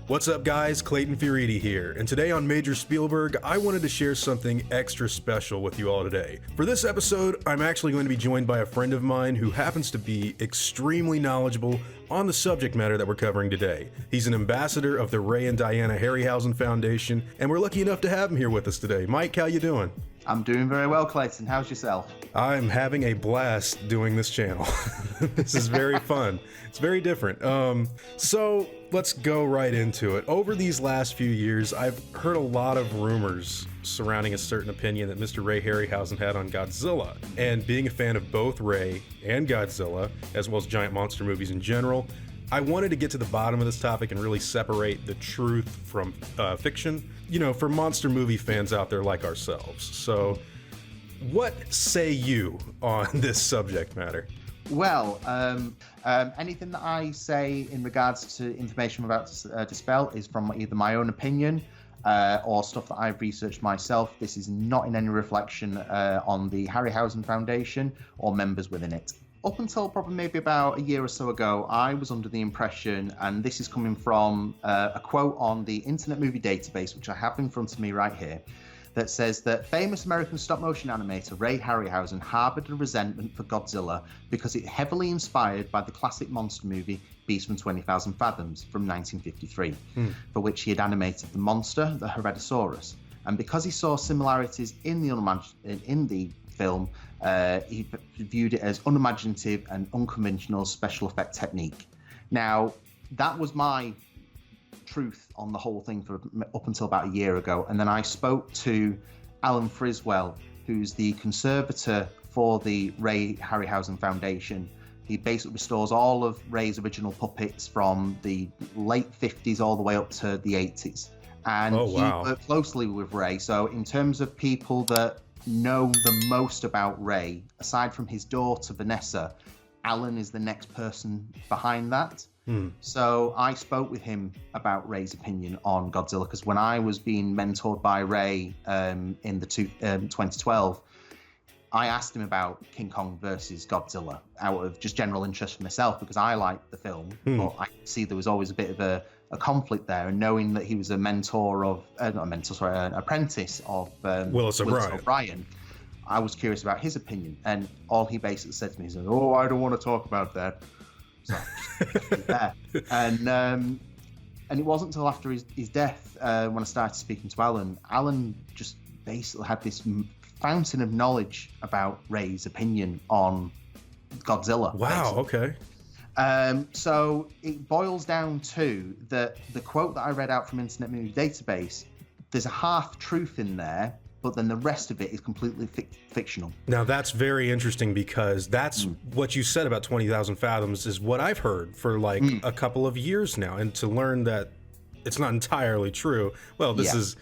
What's up guys, Clayton Fioriti here, and today on Major Spielberg, I wanted to share something extra special with you all today. For this episode, I'm actually going to be joined by a friend of mine who happens to be extremely knowledgeable on the subject matter that we're covering today. He's an ambassador of the Ray and Diana Harryhausen Foundation, and we're lucky enough to have him here with us today. Mike, how you doing? I'm doing very well, Clayton. How's yourself? I'm having a blast doing this channel. This is very fun. It's very different. So let's go right into it. Over these last few years, I've heard a lot of rumors surrounding a certain opinion that Mr. Ray Harryhausen had on Godzilla. And being a fan of both Ray and Godzilla, as well as giant monster movies in general, I wanted to get to the bottom of this topic and really separate the truth from fiction, you know, for monster movie fans out there like ourselves. So what say you on this subject matter? Well, anything that I say in regards to information I'm about to dispel is from either my own opinion or stuff that I've researched myself. This is not in any reflection on the Harryhausen Foundation or members within it. Up until probably maybe about a year or so ago, I was under the impression, and this is coming from a quote on the Internet Movie Database, which I have in front of me right here, that says that famous American stop-motion animator Ray Harryhausen harbored a resentment for Godzilla because it heavily inspired by the classic monster movie Beast from 20,000 Fathoms from 1953, for which he had animated the monster, the Heretosaurus. And because he saw similarities in the film, he viewed it as unimaginative and unconventional special effect technique. Now, that was my truth on the whole thing for up until about a year ago, and then I spoke to Alan Friswell, who's the conservator for the Ray Harryhausen Foundation. He basically restores all of Ray's original puppets from the late 50s all the way up to the 80s. And he worked closely with Ray. So in terms of people that know the most about Ray, aside from his daughter Vanessa, Alan is the next person behind that. So I spoke with him about Ray's opinion on Godzilla, because when I was being mentored by Ray in the 2012, I asked him about King Kong versus Godzilla out of just general interest for myself, because I liked the film, but I could see there was always a bit of a conflict there. And knowing that he was a mentor of, an apprentice of Willis O'Brien, I was curious about his opinion. And all he basically said to me is, "Oh, I don't want to talk about that." So there. And it wasn't until after his death when I started speaking to Alan just basically had this fountain of knowledge about Ray's opinion on Godzilla. Wow, basically. Okay. So it boils down to the quote that I read out from Internet Movie Database. There's a half truth in there, but then the rest of it is completely fictional. Now that's very interesting, because that's what you said about 20,000 Fathoms is what I've heard for like a couple of years now. And to learn that it's not entirely true, well, this is,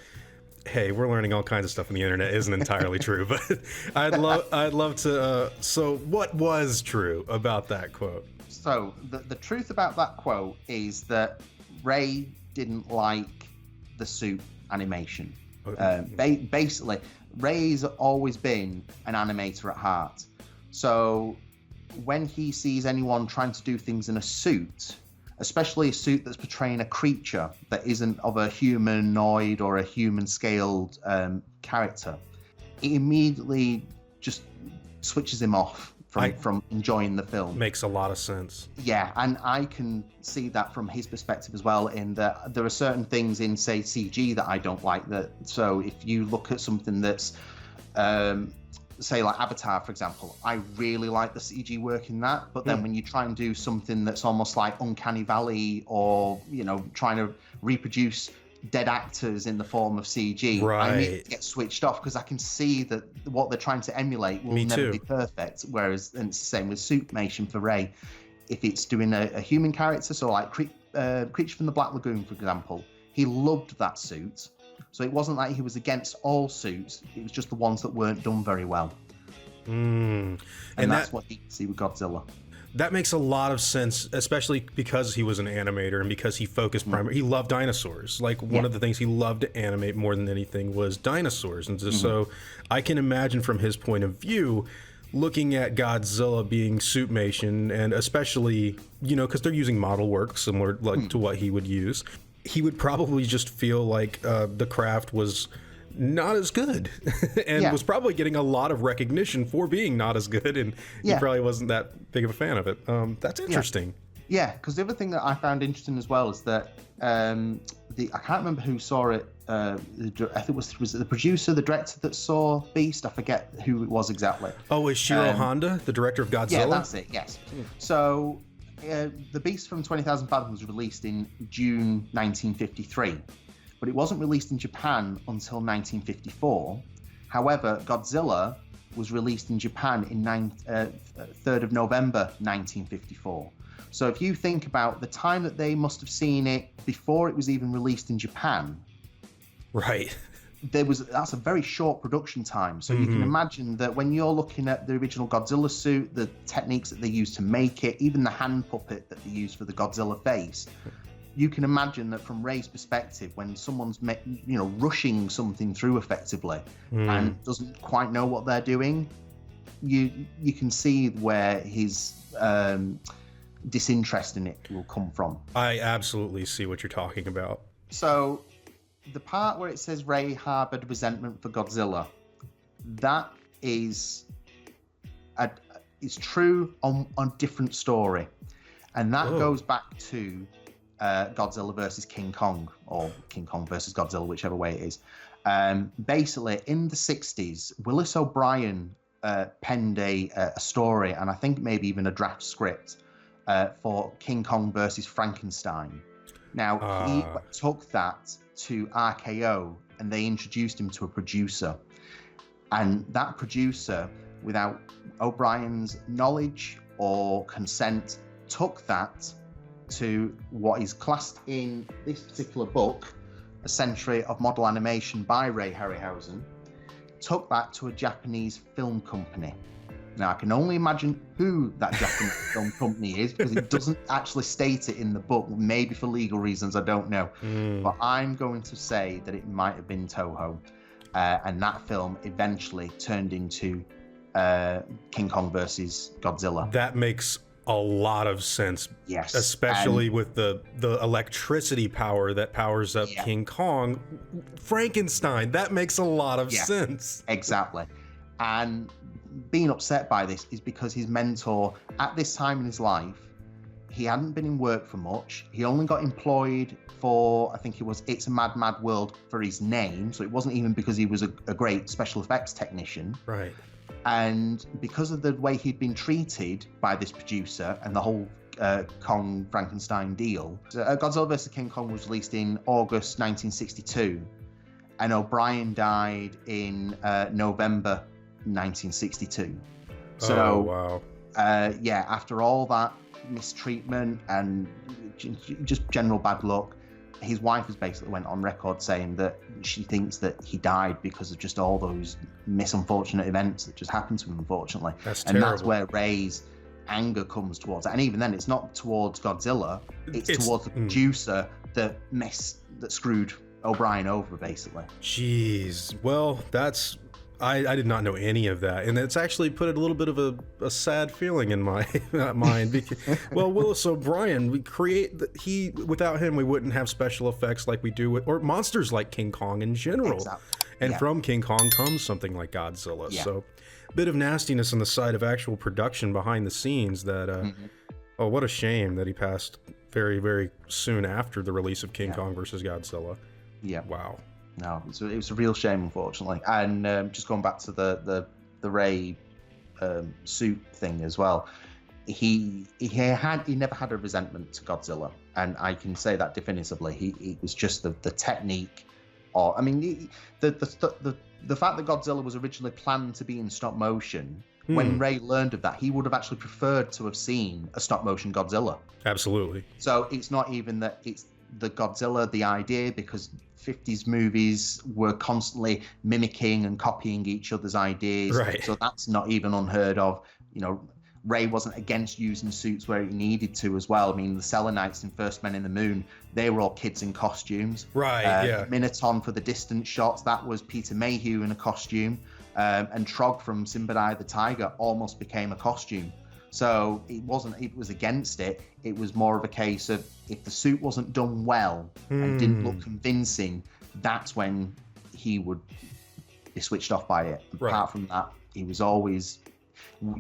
hey, we're learning all kinds of stuff on the internet isn't entirely true, but I'd love to, so what was true about that quote? So the truth about that quote is that Ray didn't like the suit animation. Basically, Ray's always been an animator at heart. So when he sees anyone trying to do things in a suit, especially a suit that's portraying a creature that isn't of a humanoid or a human-scaled character, it immediately just switches him off from enjoying the film. Makes a lot of sense. Yeah, and I can see that from his perspective as well, in that there are certain things in, say, CG that I don't like. So if you look at something that's, say, like Avatar, for example, I really like the CG work in that, but then when you try and do something that's almost like Uncanny Valley, or, you know, trying to reproduce dead actors in the form of CG, I need to get switched off, because I can see that what they're trying to emulate will never be perfect. Whereas, and it's the same with suitmation for Ray. If it's doing a human character, so like Creature from the Black Lagoon, for example, he loved that suit. So it wasn't like he was against all suits, it was just the ones that weren't done very well. And that's what you can see with Godzilla. That makes a lot of sense, especially because he was an animator and because he focused primarily. He loved dinosaurs. Like one of the things he loved to animate more than anything was dinosaurs. And so I can imagine from his point of view, looking at Godzilla being suitmation, and especially, you know, because they're using model work similar to what he would use. he would probably just feel like the craft was not as good and was probably getting a lot of recognition for being not as good, and he probably wasn't that big of a fan of it. That's interesting. Yeah, because the other thing that I found interesting as well is that I can't remember who saw it. I think it was the producer, the director that saw Beast. I forget who it was exactly. Oh, is Shiro Honda, the director of Godzilla? Yeah, that's it. Yes. So the Beast from 20,000 Fathoms was released in June 1953, but it wasn't released in Japan until 1954. However, Godzilla was released in Japan in 3rd of November 1954. So if you think about the time that they must have seen it before it was even released in Japan, right? That's a very short production time. So you can imagine that when you're looking at the original Godzilla suit, the techniques that they used to make it, even the hand puppet that they used for the Godzilla face, you can imagine that from Ray's perspective, when someone's rushing something through effectively and doesn't quite know what they're doing, you can see where his disinterest in it will come from. I absolutely see what you're talking about. So the part where it says Ray harbored resentment for Godzilla, that is true on a different story, and that goes back to Godzilla versus King Kong, or King Kong versus Godzilla, whichever way it is. Basically, in the 60s, Willis O'Brien penned a story, and I think maybe even a draft script for King Kong versus Frankenstein. Now, he took that to RKO, and they introduced him to a producer. And that producer, without O'Brien's knowledge or consent, took that to what is classed in this particular book, A Century of Model Animation by Ray Harryhausen, took that to a Japanese film company. Now, I can only imagine who that Japanese film company is, because it doesn't actually state it in the book, maybe for legal reasons, I don't know. But I'm going to say that it might have been Toho. And that film eventually turned into King Kong versus Godzilla. That makes a lot of sense. Yes. Especially with the electricity power that powers up King Kong. Frankenstein, that makes a lot of sense. Exactly. And being upset by this is because his mentor, at this time in his life, he hadn't been in work for much. He only got employed for, I think it was It's a Mad, Mad World, for his name. So it wasn't even because he was a great special effects technician. Right. And because of the way he'd been treated by this producer and the whole Kong Frankenstein deal, Godzilla vs. King Kong was released in August 1962. And O'Brien died in November 1962. So, after all that mistreatment and just general bad luck, his wife has basically went on record saying that she thinks that he died because of just all those unfortunate events that just happened to him, unfortunately. That's and terrible. That's where Ray's anger comes towards it. And even then, it's not towards Godzilla, it's towards the producer that screwed O'Brien over, basically. Jeez. Well, that's... I did not know any of that, and it's actually put a little bit of a sad feeling in my mind. Because, well, Willis O'Brien, without him, we wouldn't have special effects like we do or monsters like King Kong in general. Exactly. And from King Kong comes something like Godzilla. Yeah. So, a bit of nastiness on the side of actual production behind the scenes. That, oh, what a shame that he passed very, very soon after the release of King Kong versus Godzilla. Yeah. Wow. No, it was a real shame, unfortunately. And just going back to the Ray suit thing as well, he never had a resentment to Godzilla, and I can say that definitively. It was just the technique, or I mean, the fact that Godzilla was originally planned to be in stop motion. When Ray learned of that, he would have actually preferred to have seen a stop motion Godzilla. Absolutely. So it's not even that it's the Godzilla, the idea, because 50s movies were constantly mimicking and copying each other's ideas. Right. So that's not even unheard of. Ray wasn't against using suits where he needed to as well. I mean, the Selenites in First Men in the Moon, they were all kids in costumes. Right, Minotaur for the distance shots, that was Peter Mayhew in a costume. And Trog from Simbadai the Tiger almost became a costume. So it was against it. It was more of a case of if the suit wasn't done well and didn't look convincing, that's when he would be switched off by it. Right. Apart from that, he was always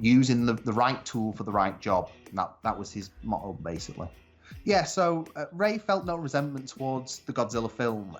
using the right tool for the right job. That was his motto, basically. Yeah, so Ray felt no resentment towards the Godzilla film.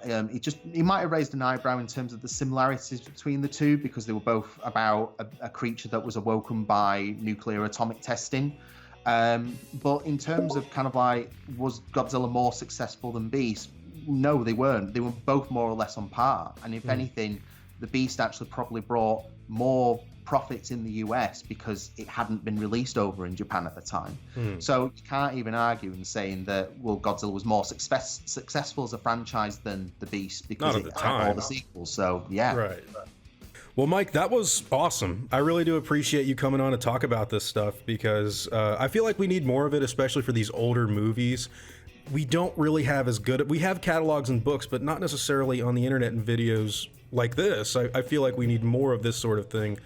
He might have raised an eyebrow in terms of the similarities between the two, because they were both about a creature that was awoken by nuclear atomic testing. But in terms of kind of like, was Godzilla more successful than Beast? No, they weren't. They were both more or less on par. And if anything, the Beast actually probably brought more profits in the US because it hadn't been released over in Japan at the time. So you can't even argue in saying that, well, Godzilla was more successful as a franchise than the Beast because it had all the sequels. So yeah. Right. Well, Mike, that was awesome. I really do appreciate you coming on to talk about this stuff, because I feel like we need more of it, especially for these older movies. We don't really have we have catalogs and books, but not necessarily on the internet and videos like this. I feel like we need more of this sort of thing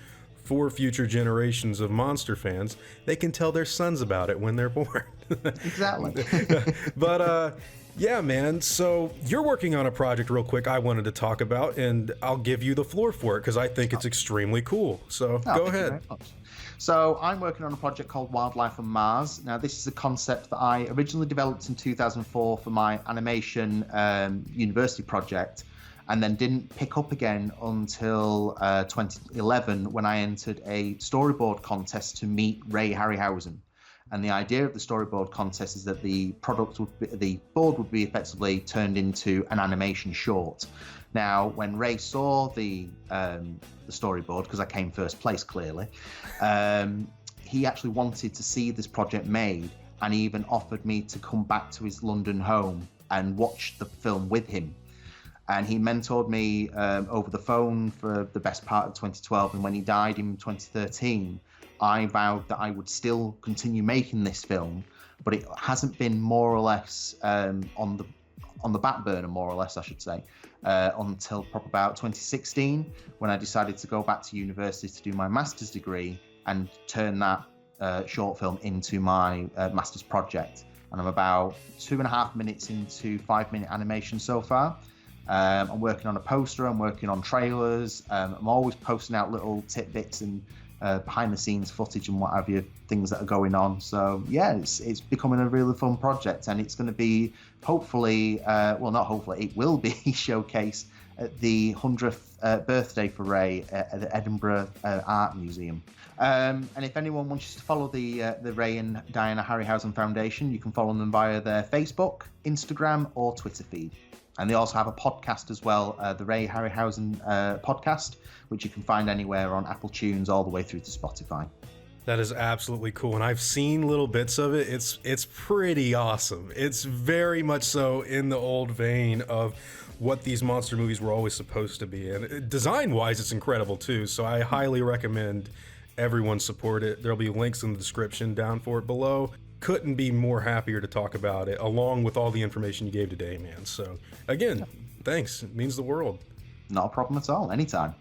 for future generations of monster fans. They can tell their sons about it when they're born. Exactly. But yeah, man, so you're working on a project real quick I wanted to talk about, and I'll give you the floor for it because I think it's extremely cool. So go ahead. So I'm working on a project called Wildlife on Mars. Now, this is a concept that I originally developed in 2004 for my animation university project, and then didn't pick up again until 2011 when I entered a storyboard contest to meet Ray Harryhausen. And the idea of the storyboard contest is that the board would be effectively turned into an animation short. Now, when Ray saw the storyboard, because I came first place clearly, he actually wanted to see this project made, and he even offered me to come back to his London home and watch the film with him. And he mentored me over the phone for the best part of 2012. And when he died in 2013, I vowed that I would still continue making this film, but it hasn't been more or less on the back burner, more or less, I should say, until probably about 2016, when I decided to go back to university to do my master's degree and turn that short film into my master's project. And I'm about 2.5 minutes into 5-minute animation so far. I'm working on a poster, I'm working on trailers, I'm always posting out little tidbits and behind the scenes footage and what have you, things that are going on. So yeah, it's becoming a really fun project, and it's going to be hopefully, well, not hopefully, it will be showcased at the 100th birthday for Ray at the Edinburgh Art Museum. And if anyone wants to follow the Ray and Diana Harryhausen Foundation, you can follow them via their Facebook, Instagram, or Twitter feed. And they also have a podcast as well, the Ray Harryhausen podcast, which you can find anywhere on Apple Tunes all the way through to Spotify. That is absolutely cool, and I've seen little bits of it. It's pretty awesome. It's very much so in the old vein of what these monster movies were always supposed to be. And design-wise, it's incredible too, so I highly recommend everyone support it. There'll be links in the description down for it below. Couldn't be more happier to talk about it, along with all the information you gave today, man. So again, thanks. It means the world. Not a problem at all. Anytime.